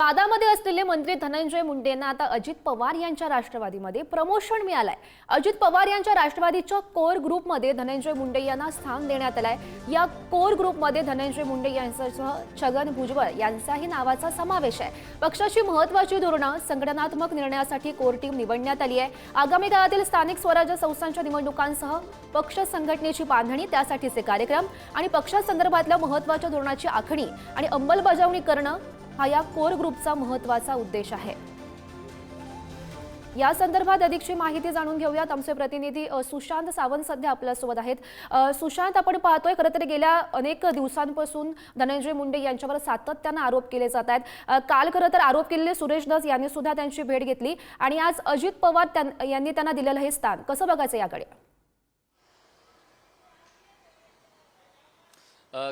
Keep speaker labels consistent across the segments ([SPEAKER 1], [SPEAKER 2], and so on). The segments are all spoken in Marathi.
[SPEAKER 1] वादामध्ये असलेले मंत्री धनंजय मुंडे यांना आता अजित पवार यांच्या राष्ट्रवादीमध्ये प्रमोशन मिळालंय। अजित पवार यांच्या राष्ट्रवादीच्या कोर ग्रुपमध्ये धनंजय मुंडे यांना स्थान देण्यात आलंय। या कोर ग्रुपमध्ये धनंजय मुंडे यांच्यासह छगन भुजबळ यांचाही नावाचा समावेश आहे। पक्षाची महत्त्वाची धोरणं संघटनात्मक निर्णयासाठी कोर टीम निवडण्यात आली आहे। आगामी काळातील स्थानिक स्वराज्य संस्थांच्या निवडणुकांसह पक्ष संघटनेची बांधणी, त्यासाठीचे कार्यक्रम आणि पक्षासंदर्भातल्या महत्त्वाच्या धोरणाची आखणी आणि अंमलबजावणी करणं हा या कोर ग्रुपचा महत्त्वाचा उद्देश आहे। या संदर्भात अधिकची माहिती जाणून घेऊयात। आमचे प्रतिनिधी सुशांत सावंत सध्या आपल्यासोबत आहेत। सुशांत, आपण पाहतोय खरं तर गेल्या अनेक दिवसांपासून धनंजय मुंडे यांच्यावर सातत्याने आरोप केले जात आहेत। काल खरं तर आरोप केलेले सुरेश धस यांनी सुद्धा त्यांची भेट घेतली आणि आज अजित पवार यांनी त्यांना दिलेलं हे स्थान कसं बघायचं याकडे?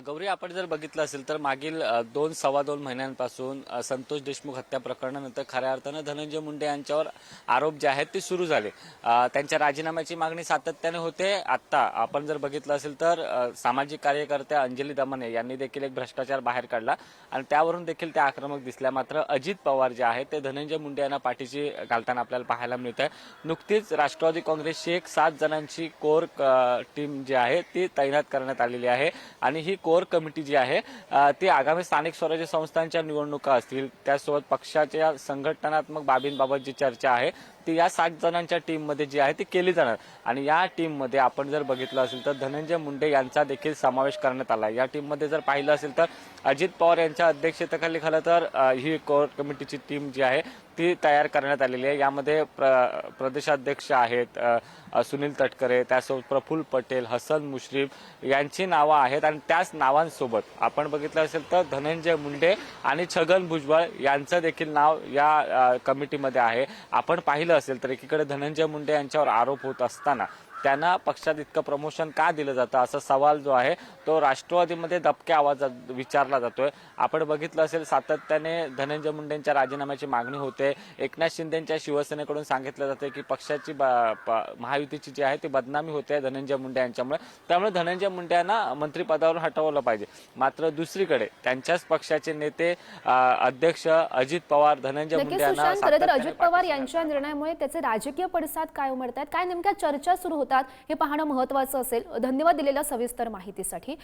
[SPEAKER 2] गौरी, आपण जर बघितलं असेल तर मागील 2-2.25 महिन्यांपासून संतोष देशमुख हत्या प्रकरणानंतर खऱ्या अर्थानं धनंजय मुंडे यांच्यावर आरोप जे आहेत ते सुरू झाले। त्यांच्या राजीनाम्याची मागणी सातत्याने होते। आता आपण जर बघितलं असेल तर सामाजिक कार्यकर्त्या अंजली दमने यांनी देखील एक भ्रष्टाचार बाहेर काढला आणि त्यावरून देखील त्या आक्रमक दिसल्या। मात्र अजित पवार जे आहेत ते धनंजय मुंडे यांना पाठीशी घालताना आपल्याला पाहायला मिळत आहे। नुकतीच राष्ट्रवादी काँग्रेसची एक 7 जणांची कोर टीम जी आहे ती तैनात करण्यात आलेली आहे आणि ही कोर कमिटी जी आहे ती आगामी स्थानिक स्वराज्य संस्थांच्या निवडणुका असतील, त्यासोबत पक्षाच्या संघटनात्मक बाबींबाबत जी चर्चा आहे ती या 7 जणांच्या टीम मध्ये जी आहे ती केली जाणार। आणि या टीम मध्ये आपण जर बघितलं असेल तर धनंजय मुंडे यांचा देखील समावेश करण्यात आला। या टीम मध्ये जर पाहिलं असेल तर अजित पवार यांच्या अध्यक्षतेखाली खरं तर ही कोर कमिटीची टीम जी आहे ती तयार करण्यात आलेली आहे। यामध्ये प्रदेशाध्यक्ष आहेत सुनील तटकरे, त्यासोबत प्रफुल्ल पटेल, हसन मुश्रीफ यांची नावं आहेत आणि त्याच नावांसोबत आपण बघितलं असेल तर धनंजय मुंडे आणि छगन भुजबळ यांचं देखील नाव या कमिटीमध्ये आहे। आपण पाहिलं असेल तर एकीकडे धनंजय मुंडे यांच्यावर आरोप होत असताना त्यांना पक्षात इतकं प्रमोशन का दिलं जातं असा सवाल जो आहे तो राष्ट्रवादीमध्ये दबक्या आवाजात विचारला जातोय। आपण बघितलं असेल सातत्याने धनंजय मुंडेंच्या राजीनाम्याची मागणी होते। एकनाथ शिंदेंच्या शिवसेनेकडून सांगितलं जातं की पक्षाची महायुतीची जी आहे ती बदनामी होते धनंजय मुंडे यांच्यामुळे, त्यामुळे धनंजय मुंडे यांना मंत्रिपदावरून हटवलं पाहिजे। मात्र दुसरीकडे त्यांच्याच पक्षाचे नेते अध्यक्ष अजित पवार धनंजय मुंडे यांना
[SPEAKER 1] अजित पवार यांच्या निर्णयामुळे त्याचे राजकीय पडसाद काय उमटतात, काय नेमक्या चर्चा सुरू होतात हे पाहणं महत्त्वाचं असेल। धन्यवाद दिलेल्या सविस्तर माहितीसाठी।